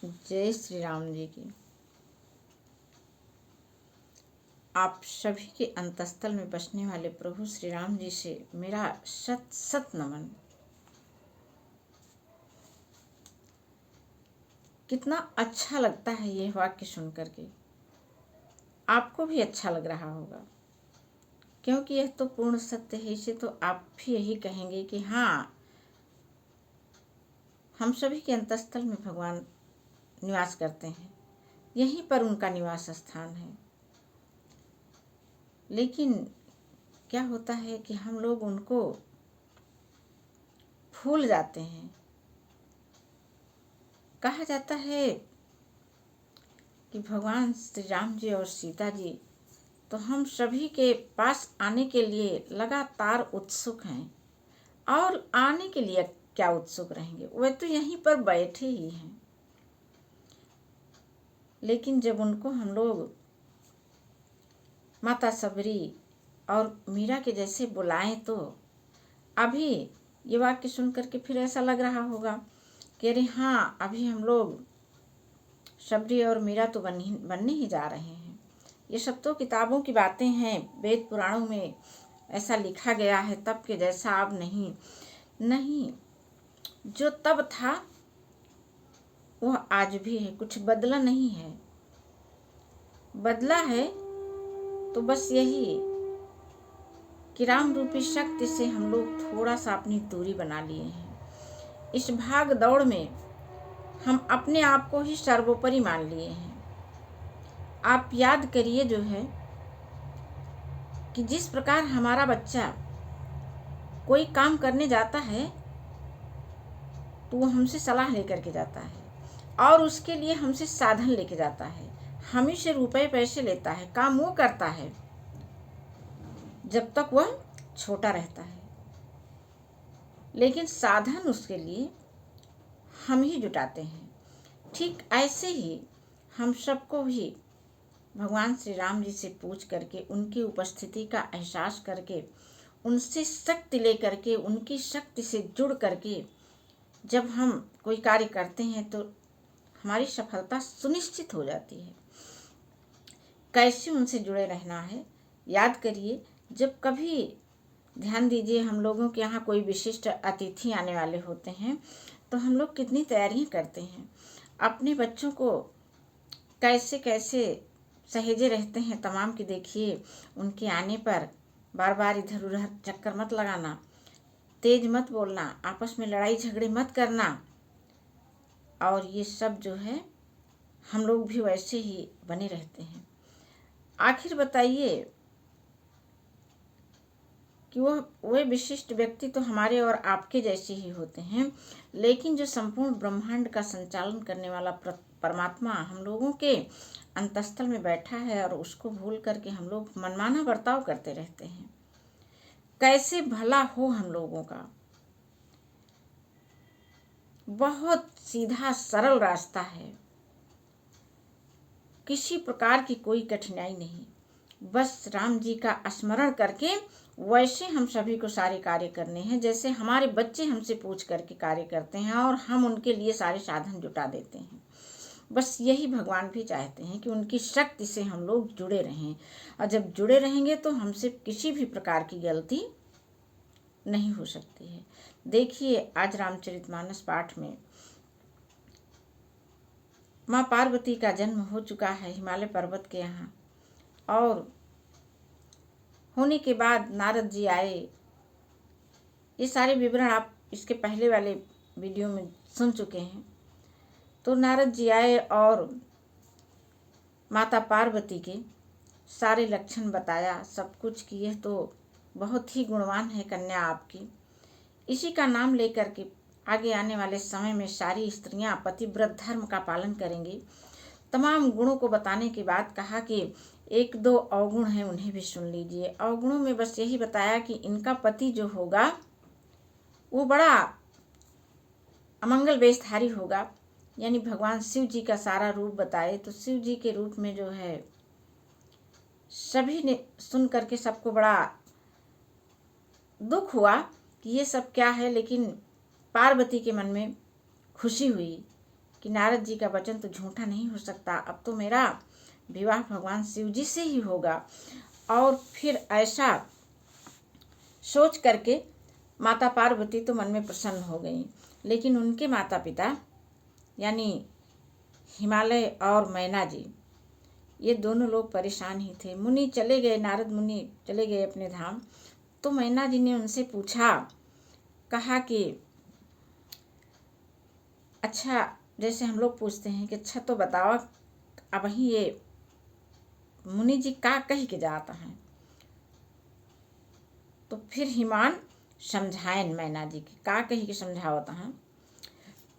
जय श्री राम जी की। आप सभी के अंतस्थल में बसने वाले प्रभु श्री राम जी से मेरा शत शत नमन। कितना अच्छा लगता है यह वाक्य सुन करके। आपको भी अच्छा लग रहा होगा, क्योंकि यह तो पूर्ण सत्य है। इसे तो आप भी यही कहेंगे कि हाँ, हम सभी के अंतस्थल में भगवान निवास करते हैं, यहीं पर उनका निवास स्थान है। लेकिन क्या होता है कि हम लोग उनको भूल जाते हैं। कहा जाता है कि भगवान श्री राम जी और सीता जी तो हम सभी के पास आने के लिए लगातार उत्सुक हैं, और आने के लिए क्या उत्सुक रहेंगे, वे तो यहीं पर बैठे ही हैं। लेकिन जब उनको हम लोग माता सबरी और मीरा के जैसे बुलाएं तो अभी ये वाक्य सुन करके फिर ऐसा लग रहा होगा कि अरे हाँ, अभी हम लोग सबरी और मीरा तो बनने ही जा रहे हैं। ये सब तो किताबों की बातें हैं, वेद पुराणों में ऐसा लिखा गया है, तब के जैसा अब नहीं। जो तब था वह आज भी है, कुछ बदला नहीं है। बदला है तो बस यही कि राम रूपी शक्ति से हम लोग थोड़ा सा अपनी दूरी बना लिए हैं। इस भाग दौड़ में हम अपने आप को ही सर्वोपरि मान लिए हैं। आप याद करिए जो है कि जिस प्रकार हमारा बच्चा कोई काम करने जाता है तो वो हमसे सलाह लेकर के जाता है, और उसके लिए हमसे साधन लेके जाता है, हम से रुपए पैसे लेता है, काम वो करता है जब तक वह छोटा रहता है। लेकिन साधन उसके लिए हम ही जुटाते हैं। ठीक ऐसे ही हम सबको भी भगवान श्री राम जी से पूछ करके, उनकी उपस्थिति का एहसास करके, उनसे शक्ति लेकर के, उनकी शक्ति से जुड़ करके जब हम कोई कार्य करते हैं तो हमारी सफलता सुनिश्चित हो जाती है। कैसे उनसे जुड़े रहना है, याद करिए। जब कभी ध्यान दीजिए, हम लोगों के यहाँ कोई विशिष्ट अतिथि आने वाले होते हैं तो हम लोग कितनी तैयारियां करते हैं, अपने बच्चों को कैसे कैसे सहेजे रहते हैं तमाम की। देखिए, उनके आने पर बार बार इधर उधर चक्कर मत लगाना, तेज मत बोलना, आपस में लड़ाई झगड़े मत करना। और ये सब जो है हम लोग भी वैसे ही बने रहते हैं। आखिर बताइए कि वे विशिष्ट व्यक्ति तो हमारे और आपके जैसे ही होते हैं, लेकिन जो संपूर्ण ब्रह्मांड का संचालन करने वाला परमात्मा हम लोगों के अंतस्थल में बैठा है, और उसको भूल करके हम लोग मनमाना बर्ताव करते रहते हैं। कैसे भला हो हम लोगों का। बहुत सीधा सरल रास्ता है, किसी प्रकार की कोई कठिनाई नहीं। बस राम जी का स्मरण करके वैसे हम सभी को सारे कार्य करने हैं, जैसे हमारे बच्चे हमसे पूछ करके कार्य करते हैं और हम उनके लिए सारे साधन जुटा देते हैं। बस यही भगवान भी चाहते हैं कि उनकी शक्ति से हम लोग जुड़े रहें, और जब जुड़े रहेंगे तो हमसे किसी भी प्रकार की गलती नहीं हो सकती है। देखिए, आज रामचरितमानस पाठ में माँ पार्वती का जन्म हो चुका है हिमालय पर्वत के यहाँ, और होने के बाद नारद जी आए। ये सारे विवरण आप इसके पहले वाले वीडियो में सुन चुके हैं। तो नारद जी आए और माता पार्वती के सारे लक्षण बताया, सब कुछ कि यह तो बहुत ही गुणवान है कन्या आपकी। इसी का नाम लेकर के आगे आने वाले समय में सारी स्त्रियां पतिव्रत धर्म का पालन करेंगी। तमाम गुणों को बताने के बाद कहा कि एक दो अवगुण हैं, उन्हें भी सुन लीजिए। अवगुणों में बस यही बताया कि इनका पति जो होगा वो बड़ा अमंगल वेशधारी होगा, यानी भगवान शिव जी का सारा रूप बताए। तो शिव जी के रूप में जो है सभी ने सुन करके सबको बड़ा दुख हुआ कि ये सब क्या है, लेकिन पार्वती के मन में खुशी हुई कि नारद जी का वचन तो झूठा नहीं हो सकता, अब तो मेरा विवाह भगवान शिव जी से ही होगा। और फिर ऐसा सोच करके माता पार्वती तो मन में प्रसन्न हो गई, लेकिन उनके माता पिता यानी हिमालय और मैना जी, ये दोनों लोग परेशान ही थे। मुनि चले गए, नारद मुनि चले गए अपने धाम। तो मैना जी ने उनसे पूछा, कहा कि अच्छा, जैसे हम लोग पूछते हैं कि अच्छा तो बताओ अब ही ये मुनि जी का कह के जाता है। तो फिर हिमान समझायन मैना जी की का कही के समझावता है।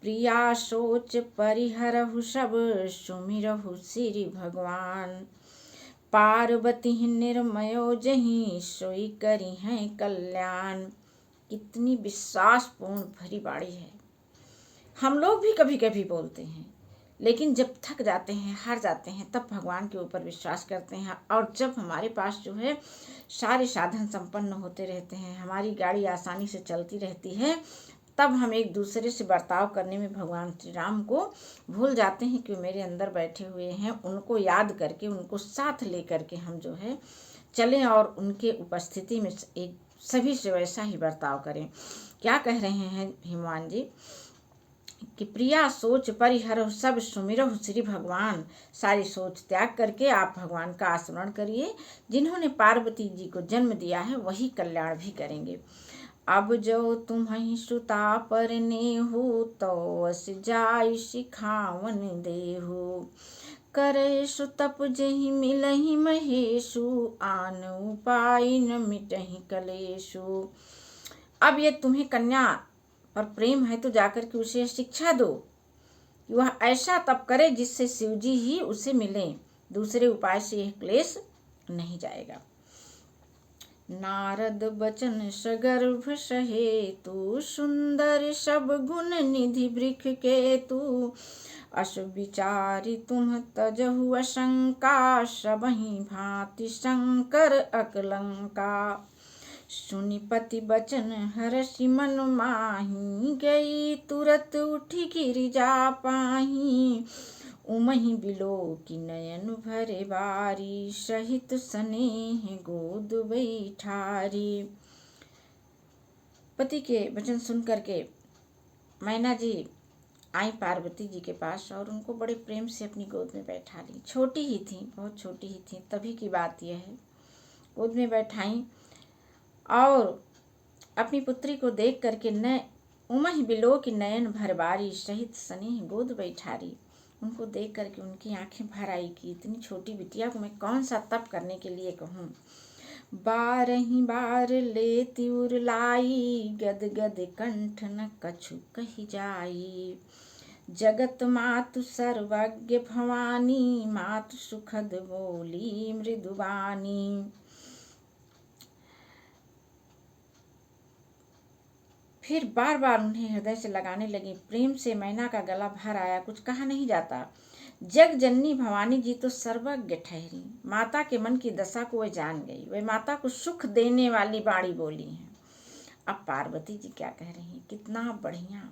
प्रिया सोच परिहरहु सब सुमिरहु श्री भगवान, पार्वती निर्मयो जही सोई करी है कल्याण। कितनी विश्वासपूर्ण भरी बाणी है। हम लोग भी कभी कभी बोलते हैं, लेकिन जब थक जाते हैं, हार जाते हैं, तब भगवान के ऊपर विश्वास करते हैं। और जब हमारे पास जो है सारे साधन संपन्न होते रहते हैं, हमारी गाड़ी आसानी से चलती रहती है, तब हम एक दूसरे से बर्ताव करने में भगवान श्री राम को भूल जाते हैं कि मेरे अंदर बैठे हुए हैं। उनको याद करके, उनको साथ लेकर के हम जो है चलें और उनके उपस्थिति में एक सभी से वैसा ही बर्ताव करें। क्या कह रहे हैं हिमान जी कि प्रिया सोच परिहर सब सुमिरहु श्री भगवान। सारी सोच त्याग करके आप भगवान का स्मरण करिए। जिन्होंने पार्वती जी को जन्म दिया है वही कल्याण भी करेंगे। अब जो तुम्हें सुता परने हो, तो अस जाय सिखावन देहु। करे सु तप जहि मिलहि महेशु, आन उपाय न मिटहि कलेशु। अब ये तुम्हें कन्या पर प्रेम है तो जाकर के उसे शिक्षा दो कि वह ऐसा तप करे जिससे शिव जी ही उसे मिले, दूसरे उपाय से यह क्लेश नहीं जाएगा। नारद बचन सगर्भ सहेतु, सुंदर सब गुण निधि वृख केतु। अस विचारि तुम तजहु अशंका, सबहि भांति शंकर अकलंका। सुनि पति बचन हरषि मन माही, गई तुरत उठी गिरिजा पाही। उमहि बिलोकि नयन भरे बारी, सहित स्नेह गोद बैठारी। पति के वचन सुन करके मैना जी आई पार्वती जी के पास और उनको बड़े प्रेम से अपनी गोद में बैठा ली। छोटी ही थी, बहुत छोटी ही थी, तभी की बात यह है। गोद में बैठाई और अपनी पुत्री को देख करके न उमहि बिलोकि नयन भर बारी, सहित स्नेह गोद बैठारी। उनको देख करके उनकी आंखें भर आई कि इतनी छोटी बिटिया को मैं कौन सा तप करने के लिए कहूँ। बारही बार लेती उरलाई, गद गद कंठ न कछु कही जाई। जगत मातु सर्वज्ञ भवानी, मातु सुखद बोली मृदुबानी। फिर बार बार उन्हें हृदय से लगाने लगी। प्रेम से मैना का गला भर आया, कुछ कहा नहीं जाता। जग जननी भवानी जी तो सर्वज्ञ ठहरी। माता के मन की दशा को वह जान गई। वह माता को सुख देने वाली बाणी बोली है। अब पार्वती जी क्या कह रही हैं, कितना बढ़िया।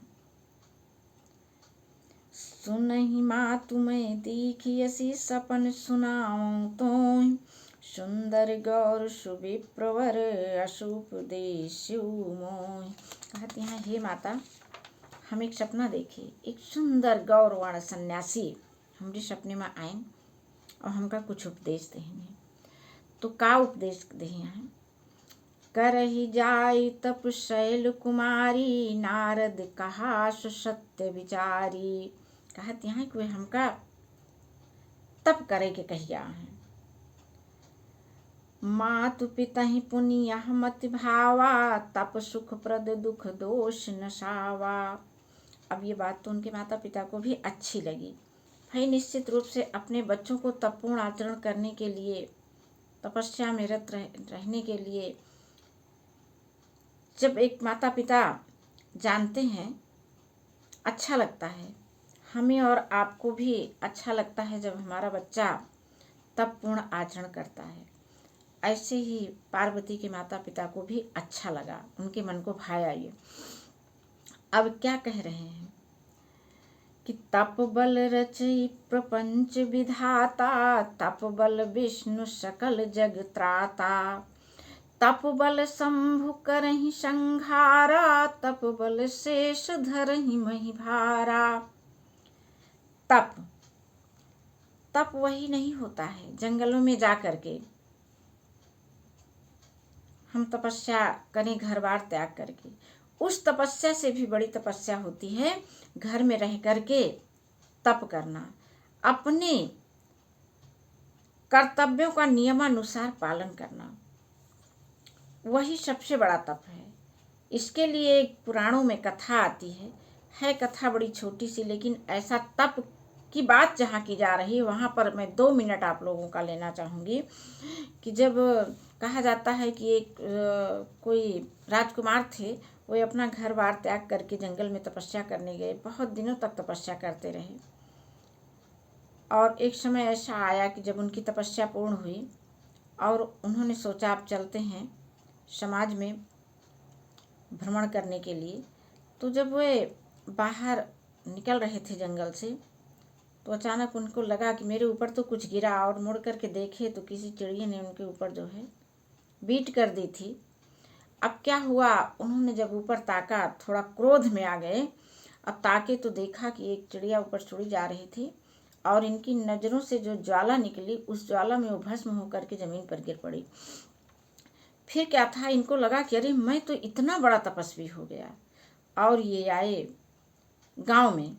सुनहि माँ तुम्हें दीखियसी सपन सुनाऊं तो, सुंदर गौर सुविप्रवर अशुपदेशु मोह। कहती हैं, हे माता, हम एक सपना देखे, एक सुंदर गौरवाण सन्यासी हमारे सपने में आए और हमका कुछ उपदेश देंगे। तो का उपदेश दिए हैं। करहि जाय तप शैल कुमारी, नारद कहा सत्य विचारी। कहते हैं कि वे हमका तप करे के कहिया है। मातु पिता ही पुनिया मति भावा, तप सुख प्रद दुख दोष नसावा। अब ये बात तो उनके माता पिता को भी अच्छी लगी। भाई निश्चित रूप से अपने बच्चों को तपपूर्ण आचरण करने के लिए, तपस्या में रत रहने के लिए जब एक माता पिता जानते हैं, अच्छा लगता है। हमें और आपको भी अच्छा लगता है जब हमारा बच्चा तपपूर्ण आचरण करता है। ऐसे ही पार्वती के माता पिता को भी अच्छा लगा, उनके मन को भाया ये। अब क्या कह रहे हैं कि कि तप बल रचई प्रपंच विधाता, तप बल विष्णु सकल जग त्राता, तप बल शंभु करहि संहारा, तप बल शेष धरहि मही भारा। तप तप वही नहीं होता है जंगलों में जा करके हम तपस्या करें घर बार त्याग करके। उस तपस्या से भी बड़ी तपस्या होती है घर में रह करके तप करना, अपने कर्तव्यों का नियमानुसार पालन करना, वही सबसे बड़ा तप है। इसके लिए एक पुराणों में कथा आती है कथा बड़ी छोटी सी, लेकिन ऐसा तप की बात जहाँ की जा रही है वहाँ पर मैं 2 मिनट आप लोगों का लेना चाहूँगी कि जब कहा जाता है कि एक कोई राजकुमार थे, वो अपना घर बार त्याग करके जंगल में तपस्या करने गए, बहुत दिनों तक तपस्या करते रहे। और एक समय ऐसा आया कि जब उनकी तपस्या पूर्ण हुई और उन्होंने सोचा आप चलते हैं समाज में भ्रमण करने के लिए। तो जब वे बाहर निकल रहे थे जंगल से, तो अचानक उनको लगा कि मेरे ऊपर तो कुछ गिरा, और मुड़ करके देखे तो किसी चिड़िया ने उनके ऊपर जो है बीट कर दी थी। अब क्या हुआ, उन्होंने जब ऊपर ताका, थोड़ा क्रोध में आ गए। अब ताके तो देखा कि एक चिड़िया ऊपर चढ़ी जा रही थी और इनकी नज़रों से जो ज्वाला निकली, उस ज्वाला में वो भस्म होकर के ज़मीन पर गिर पड़ी। फिर क्या था, इनको लगा कि अरे मैं तो इतना बड़ा तपस्वी हो गया। और ये आए गांव में,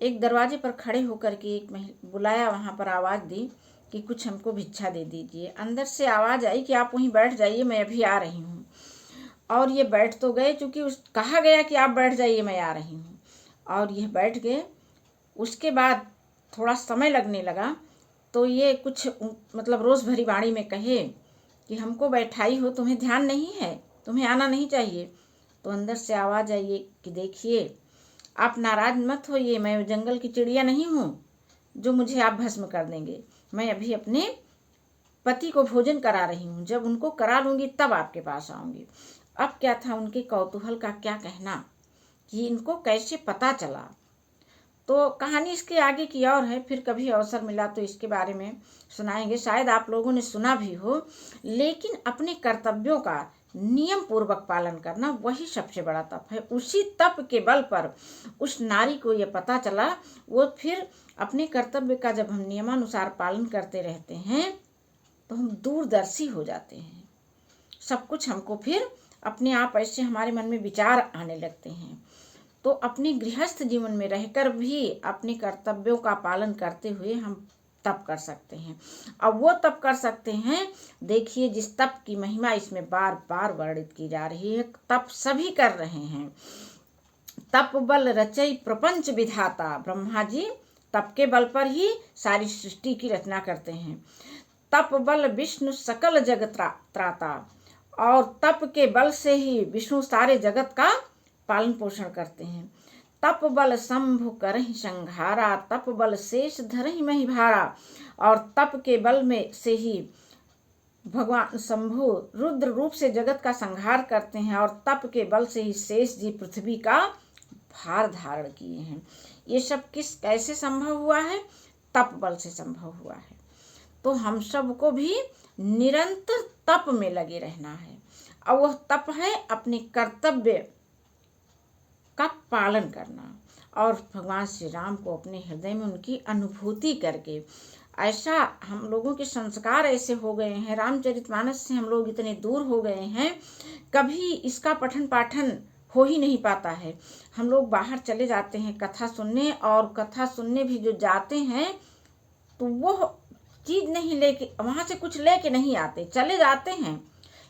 एक दरवाजे पर खड़े होकर के एक बुलाया, वहाँ पर आवाज़ दी कि कुछ हमको भिक्षा दे दीजिए। अंदर से आवाज़ आई कि आप वहीं बैठ जाइए, मैं अभी आ रही हूँ। और ये बैठ तो गए, क्योंकि कहा गया कि आप बैठ जाइए, मैं आ रही हूँ। और ये बैठ गए। उसके बाद थोड़ा समय लगने लगा, तो ये कुछ मतलब रोज़ भरी वाणी में कहे कि हमको बैठाई हो, तुम्हें ध्यान नहीं है, तुम्हें आना नहीं चाहिए। तो अंदर से आवाज़ आई कि देखिए, आप नाराज मत होइए, मैं जंगल की चिड़िया नहीं हूँ जो मुझे आप भस्म कर देंगे। मैं अभी अपने पति को भोजन करा रही हूँ, जब उनको करा लूँगी तब आपके पास आऊँगी। अब क्या था, उनके कौतूहल का क्या कहना कि इनको कैसे पता चला। तो कहानी इसके आगे की और है, फिर कभी अवसर मिला तो इसके बारे में सुनाएंगे। शायद आप लोगों ने सुना भी हो, लेकिन अपने कर्तव्यों का नियम पूर्वक पालन करना वही सबसे बड़ा तप है। उसी तप के बल पर उस नारी को ये पता चला, वो फिर अपने कर्तव्य का जब हम नियमानुसार पालन करते रहते हैं तो हम दूरदर्शी हो जाते हैं। सब कुछ हमको फिर अपने आप ऐसे हमारे मन में विचार आने लगते हैं। तो अपने गृहस्थ जीवन में रहकर भी अपने कर्तव्यों का पालन करते हुए हम तप कर सकते हैं। अब वो तप कर सकते हैं, देखिए जिस तप की महिमा इसमें बार बार वर्णित की जा रही है, तप सभी कर रहे हैं। तप बल रचई प्रपंच विधाता, ब्रह्मा जी तप के बल पर ही सारी सृष्टि की रचना करते हैं। तप बल विष्णु सकल जगत त्राता, और तप के बल से ही विष्णु सारे जगत का पालन पोषण करते हैं। तप बल शंभु करहि संहारा, तप बल शेष धरहि मही भारा, और तप के बल में से ही भगवान शंभु रुद्र रूप से जगत का संहार करते हैं, और तप के बल से ही शेष जी पृथ्वी का भार धारण किए हैं। ये सब कैसे संभव हुआ है? तप बल से संभव हुआ है। तो हम सबको भी निरंतर तप में लगे रहना है, और वह तप है अपने कर्तव्य का पालन करना, और भगवान श्री राम को अपने हृदय में उनकी अनुभूति करके। ऐसा हम लोगों के संस्कार ऐसे हो गए हैं, रामचरितमानस से हम लोग इतने दूर हो गए हैं, कभी इसका पठन पाठन हो ही नहीं पाता है। हम लोग बाहर चले जाते हैं कथा सुनने, और कथा सुनने भी जो जाते हैं तो वो चीज़ नहीं लेके, वहाँ से कुछ लेके नहीं आते, चले जाते हैं,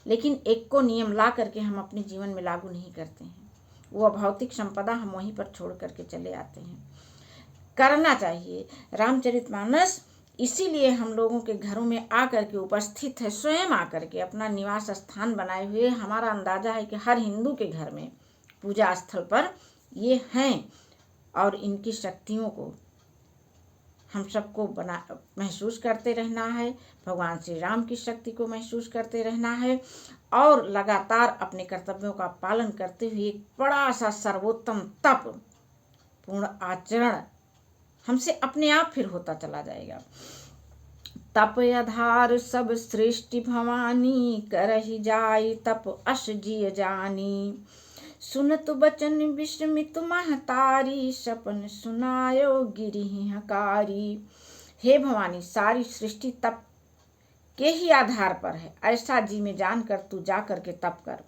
लेकिन एक को नियम ला करके हम अपने जीवन में लागू नहीं करते हैं। वो भौतिक संपदा हम वहीं पर छोड़ करके चले आते हैं। करना चाहिए। रामचरितमानस इसीलिए हम लोगों के घरों में आकर के उपस्थित है, स्वयं आकर के अपना निवास स्थान बनाए हुए। हमारा अंदाजा है कि हर हिंदू के घर में पूजा स्थल पर ये हैं, और इनकी शक्तियों को हम सबको महसूस करते रहना है। भगवान श्री राम की शक्ति को महसूस करते रहना है, और लगातार अपने कर्तव्यों का पालन करते हुए एक बड़ा सा सर्वोत्तम तप पूर्ण आचरण हमसे अपने आप फिर होता चला जाएगा। तप आधार सब सृष्टि भवानी, करहि जाय तप अस जिय जानी। सुनत बचन विस्मित महतारी, सपन सुनायो गिरिहि हकारी। हे भवानी, सारी सृष्टि तप के ही आधार पर है, ऐसा जी में जानकर तू जा करके तप कर।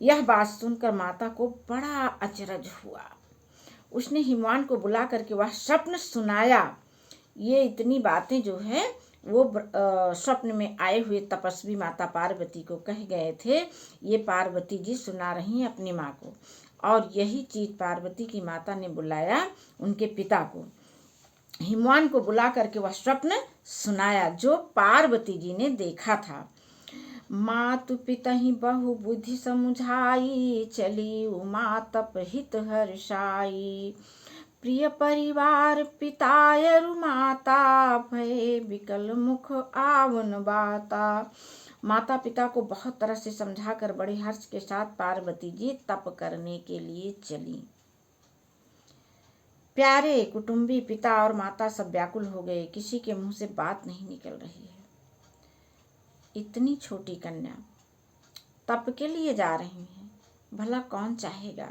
यह बात सुनकर माता को बड़ा अचरज हुआ। उसने हिमवान को बुला करके वह स्वप्न सुनाया। ये इतनी बातें जो है वो स्वप्न में आए हुए तपस्वी माता पार्वती को कह गए थे, ये पार्वती जी सुना रही हैं अपनी माँ को। और यही चीज पार्वती की माता ने बुलाया उनके पिता को, हिमवान को बुला करके वह स्वप्न सुनाया जो पार्वती जी ने देखा था। मातु पितहि बहु बुद्धि समुझाई, चली उमा तप हित हर्षाई। प्रिय परिवार पितायरु माता, भय विकल मुख आवन बाता। माता पिता को बहुत तरह से समझाकर बड़े हर्ष के साथ पार्वती जी तप करने के लिए चली। प्यारे कुटुंबी पिता और माता सब व्याकुल हो गए, किसी के मुंह से बात नहीं निकल रही है। इतनी छोटी कन्या तप के लिए जा रही है, भला कौन चाहेगा।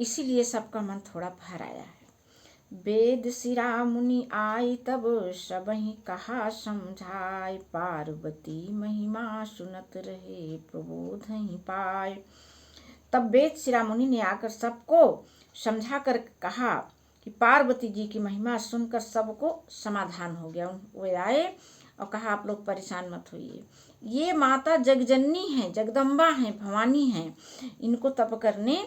इसीलिए सबका मन थोड़ा भर आया है। वेद सिरा मुनि आई तब, सबहि कहा समझाय। पार्वती महिमा सुनत रहे, प्रबोध ही पाए। तब वेद सिरा मुनि ने आकर सबको समझा कर कहा कि पार्वती जी की महिमा सुनकर सबको समाधान हो गया। वे आए और कहा आप लोग परेशान मत होइए, ये माता जगजननी है, जगदम्बा है, भवानी है, इनको तप करने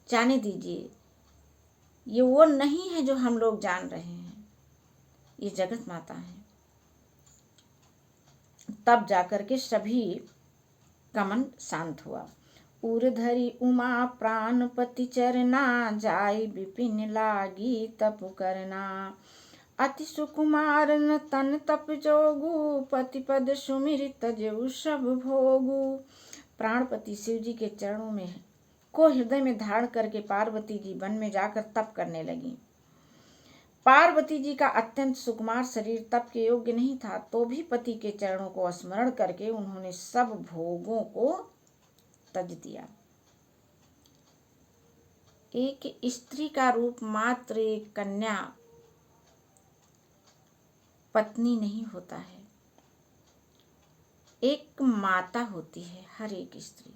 जाने दीजिए। ये वो नहीं है जो हम लोग जान रहे हैं, ये जगत माता है। तब जाकर के सभी का मन शांत हुआ। उर्धरि उमा प्राणपति चरना, जाय विपिन लागी तप करना। अति सुकुमार न तन तप जोगु, पति पद सुमिर तजउ सब भोगु। प्राणपति शिव जी के चरणों में को हृदय में धारण करके पार्वती जी वन में जाकर तप करने लगी। पार्वती जी का अत्यंत सुकुमार शरीर तप के योग्य नहीं था, तो भी पति के चरणों को स्मरण करके उन्होंने सब भोगों को तज दिया। एक स्त्री का रूप मात्र एक कन्या पत्नी नहीं होता है, एक माता होती है हर एक स्त्री।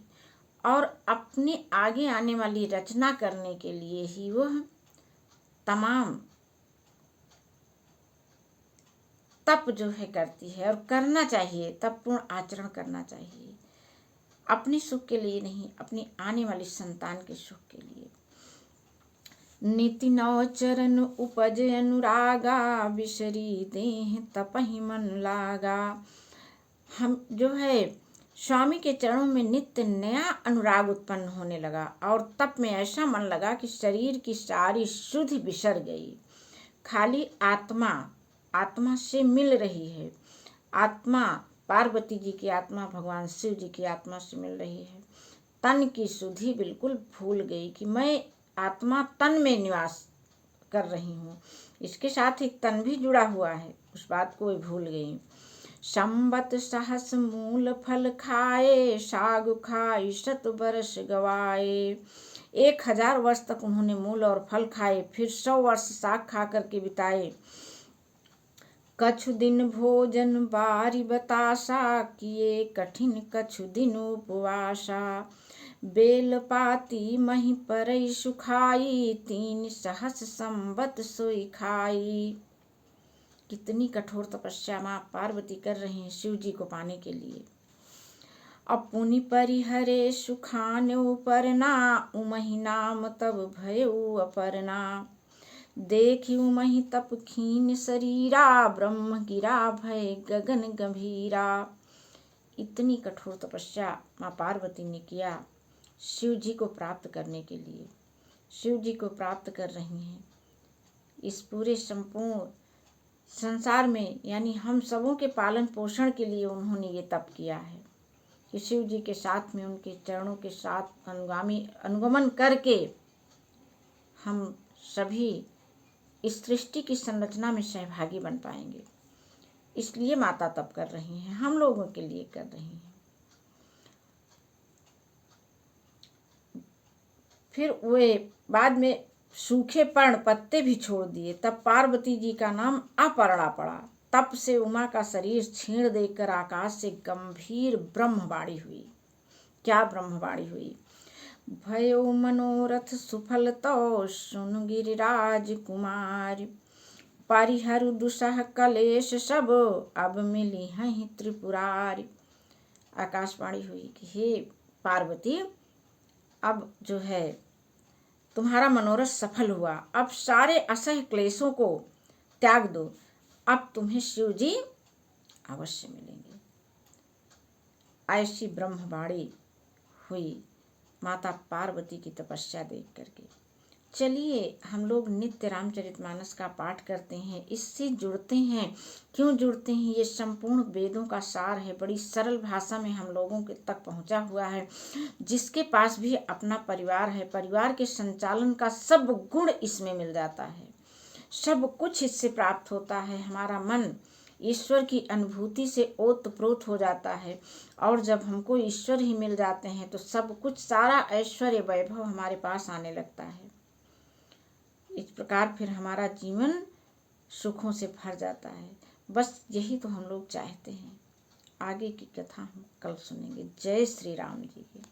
और अपने आगे आने वाली रचना करने के लिए ही वह तमाम तप जो है करती है, और करना चाहिए, तपपूर्ण आचरण करना चाहिए, अपने सुख के लिए नहीं, अपनी आने वाली संतान के सुख के लिए। नीति नव चरण उपज अनुरागा, बिसरी देह तपहि मन लागा। हम जो है स्वामी के चरणों में नित्य नया अनुराग उत्पन्न होने लगा, और तप में ऐसा मन लगा कि शरीर की सारी शुद्धि बिसर गई। खाली आत्मा से मिल रही है। आत्मा पार्वती जी की आत्मा भगवान शिव जी की आत्मा से मिल रही है। तन की शुद्धि बिल्कुल भूल गई कि मैं आत्मा तन में निवास कर रही हूँ, इसके साथ ही तन भी जुड़ा हुआ है, उस बात को भूल गई। संबत सहस मूल फल खाए, साग खाई 100 बरस गवाए। 1000 वर्ष तक उन्होंने मूल और फल खाए, फिर 100 वर्ष साग खा करके बिताए। कछु दिन भोजन बारी बतासा, किए कठिन कछु दिन उपवासा। बेल पाती मही परई सुखाई, 3 सहस संबत सोई खाई। कितनी कठोर तपस्या माँ पार्वती कर रही हैं शिव जी को पाने के लिए। अपुनि परिहरे सुखान उपरना, उमहि नाम तब भयउ अपरना। देखी उमहि तप खीन शरीरा, ब्रह्म गिरा भय गगन गंभीरा। इतनी कठोर तपस्या माँ पार्वती ने किया शिव जी को प्राप्त करने के लिए। शिव जी को प्राप्त कर रही हैं। इस पूरे संपूर्ण संसार में यानी हम सबों के पालन पोषण के लिए उन्होंने ये तप किया है कि शिव जी के साथ में उनके चरणों के साथ अनुगमन करके हम सभी इस सृष्टि की संरचना में सहभागी बन पाएंगे। इसलिए माता तप कर रही हैं, हम लोगों के लिए कर रही हैं। फिर वे बाद में सूखे पर्ण पत्ते भी छोड़ दिए। तब पार्वती जी का नाम अपर्णा पड़ा। तप से उमा का शरीर छीण देकर आकाश से गंभीर ब्रह्मवाणी हुई। क्या ब्रह्मवाणी हुई? भयो मनोरथ सुफल तो सुन गिरिराज कुमार, परिहरु दुसह कलेश सब अब मिली हैं त्रिपुरारी। आकाशवाणी हुई कि हे पार्वती, अब जो है तुम्हारा मनोरथ सफल हुआ, अब सारे असह्य क्लेशों को त्याग दो, अब तुम्हें शिव जी अवश्य मिलेंगे। ऐसी ब्रह्मवाणी हुई माता पार्वती की तपस्या देख करके। चलिए हम लोग नित्य रामचरितमानस का पाठ करते हैं, इससे जुड़ते हैं। क्यों जुड़ते हैं? ये संपूर्ण वेदों का सार है, बड़ी सरल भाषा में हम लोगों के तक पहुंचा हुआ है। जिसके पास भी अपना परिवार है, परिवार के संचालन का सब गुण इसमें मिल जाता है, सब कुछ इससे प्राप्त होता है। हमारा मन ईश्वर की अनुभूति से ओतप्रोत हो जाता है, और जब हमको ईश्वर ही मिल जाते हैं तो सब कुछ, सारा ऐश्वर्य वैभव हमारे पास आने लगता है। इस प्रकार फिर हमारा जीवन सुखों से भर जाता है। बस यही तो हम लोग चाहते हैं। आगे की कथा हम कल सुनेंगे। जय श्री राम जी की।